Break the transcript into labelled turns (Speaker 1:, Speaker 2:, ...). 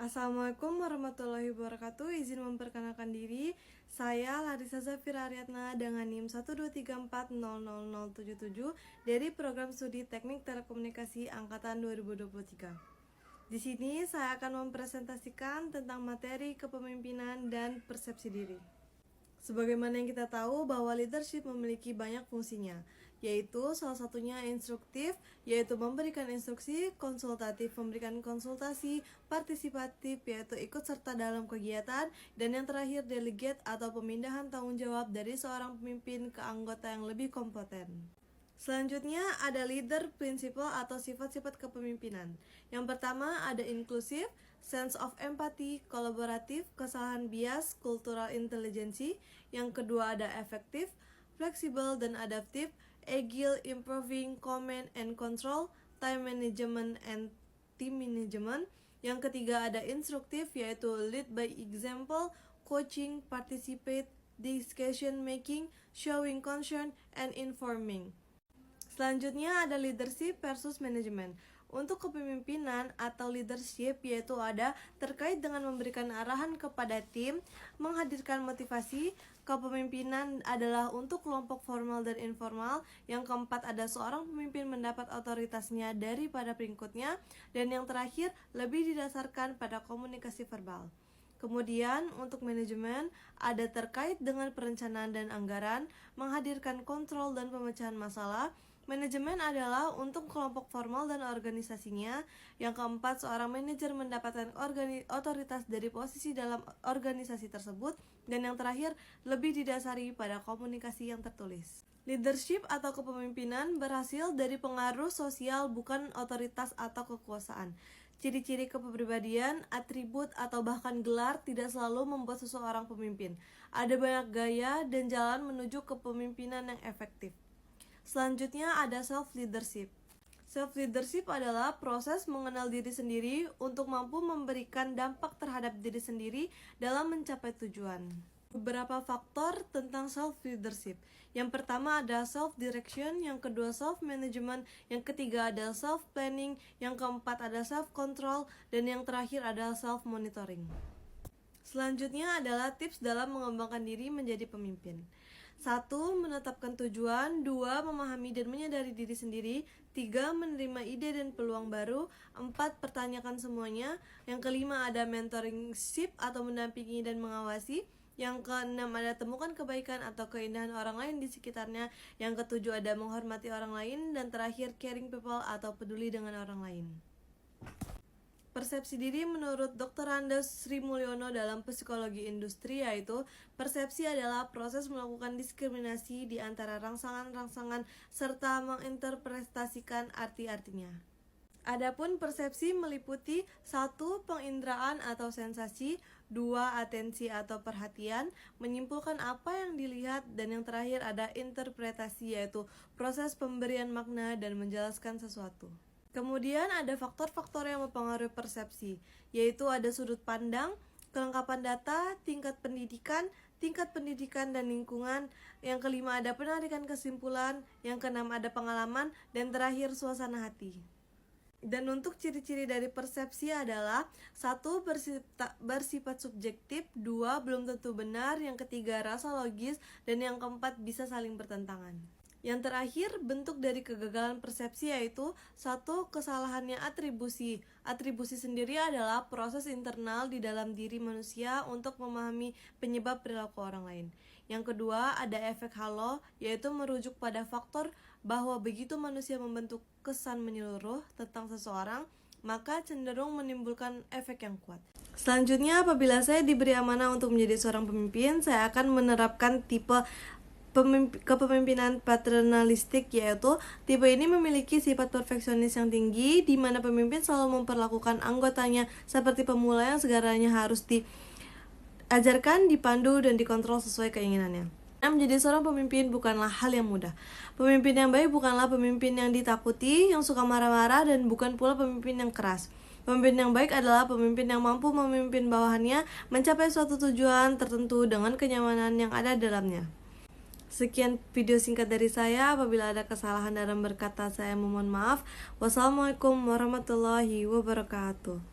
Speaker 1: Assalamualaikum warahmatullahi wabarakatuh. Izin memperkenalkan diri, saya Larissa Zafira Ariadna dengan NIM 123400077 dari Program Studi Teknik Telekomunikasi Angkatan 2023. Di sini saya akan mempresentasikan tentang materi kepemimpinan dan persepsi diri. Sebagaimana yang kita tahu bahwa leadership memiliki banyak fungsinya, yaitu salah satunya instruktif, yaitu memberikan instruksi, konsultatif, memberikan konsultasi, partisipatif, yaitu ikut serta dalam kegiatan, dan yang terakhir delegate atau pemindahan tanggung jawab dari seorang pemimpin ke anggota yang lebih kompeten. Selanjutnya ada leader principle atau sifat-sifat kepemimpinan. Yang pertama ada inklusif, sense of empathy, kolaboratif, kesalahan bias, cultural intelligence. Yang kedua ada efektif, fleksibel dan adaptif, agile, improving, command and control, time management and team management. Yang ketiga ada instruktif, yaitu lead by example, coaching, participate, discussion making, showing concern, and informing. Selanjutnya ada leadership versus management. Untuk kepemimpinan atau leadership yaitu ada terkait dengan memberikan arahan kepada tim, menghadirkan motivasi. Kepemimpinan adalah untuk kelompok formal dan informal. Yang keempat ada seorang pemimpin mendapat otoritasnya daripada pengikutnya. Dan yang terakhir lebih didasarkan pada komunikasi verbal. Kemudian untuk manajemen ada terkait dengan perencanaan dan anggaran, menghadirkan kontrol dan pemecahan masalah. Manajemen adalah untuk kelompok formal dan organisasinya. Yang keempat, seorang manajer mendapatkan otoritas dari posisi dalam organisasi tersebut. Dan yang terakhir, lebih didasari pada komunikasi yang tertulis. Leadership atau kepemimpinan berhasil dari pengaruh sosial, bukan otoritas atau kekuasaan. Ciri-ciri kepribadian, atribut, atau bahkan gelar tidak selalu membuat seseorang pemimpin. Ada banyak gaya dan jalan menuju kepemimpinan yang efektif. Selanjutnya ada self-leadership. Self-leadership adalah proses mengenal diri sendiri untuk mampu memberikan dampak terhadap diri sendiri dalam mencapai tujuan. Beberapa faktor tentang self-leadership. Yang pertama ada self-direction, yang kedua self-management, yang ketiga ada self-planning, yang keempat ada self-control, dan yang terakhir adalah self-monitoring. Selanjutnya adalah tips dalam mengembangkan diri menjadi pemimpin. 1. Menetapkan tujuan. 2. Memahami dan menyadari diri sendiri. 3. Menerima ide dan peluang baru. 4. Pertanyakan semuanya. Yang kelima ada mentorship atau mendampingi dan mengawasi. Yang keenam ada temukan kebaikan atau keindahan orang lain di sekitarnya. Yang ketujuh ada menghormati orang lain. Dan terakhir caring people atau peduli dengan orang lain. Persepsi diri menurut Dr. Andes Sri Mulyono dalam psikologi industri, yaitu persepsi adalah proses melakukan diskriminasi di antara rangsangan-rangsangan serta menginterpretasikan arti-artinya. Adapun persepsi meliputi 1. Penginderaan atau sensasi, 2. Atensi atau perhatian, menyimpulkan apa yang dilihat, dan yang terakhir ada interpretasi, yaitu proses pemberian makna dan menjelaskan sesuatu. Kemudian ada faktor-faktor yang mempengaruhi persepsi, yaitu ada sudut pandang, kelengkapan data, tingkat pendidikan dan lingkungan. Yang kelima ada penarikan kesimpulan, yang keenam ada pengalaman, dan terakhir suasana hati. Dan untuk ciri-ciri dari persepsi adalah 1. Bersifat subjektif, 2. Belum tentu benar, yang ketiga rasa logis, dan yang keempat bisa saling bertentangan. Yang terakhir, bentuk dari kegagalan persepsi yaitu 1. Kesalahannya atribusi. Atribusi sendiri adalah proses internal di dalam diri manusia untuk memahami penyebab perilaku orang lain. Yang kedua, ada efek halo, yaitu merujuk pada faktor bahwa begitu manusia membentuk kesan menyeluruh tentang seseorang, maka cenderung menimbulkan efek yang kuat. Selanjutnya, apabila saya diberi amanah untuk menjadi seorang pemimpin, saya akan menerapkan tipe kepemimpinan paternalistik, yaitu tipe ini memiliki sifat perfeksionis yang tinggi, di mana pemimpin selalu memperlakukan anggotanya seperti pemula yang segalanya harus diajarkan, dipandu, dan dikontrol sesuai keinginannya. Menjadi seorang pemimpin bukanlah hal yang mudah. Pemimpin yang baik bukanlah pemimpin yang ditakuti, yang suka marah-marah, dan bukan pula pemimpin yang keras. Pemimpin yang baik adalah pemimpin yang mampu memimpin bawahannya mencapai suatu tujuan tertentu dengan kenyamanan yang ada dalamnya. Sekian video singkat dari saya. Apabila ada kesalahan dalam berkata, saya memohon maaf. Wassalamualaikum warahmatullahi wabarakatuh.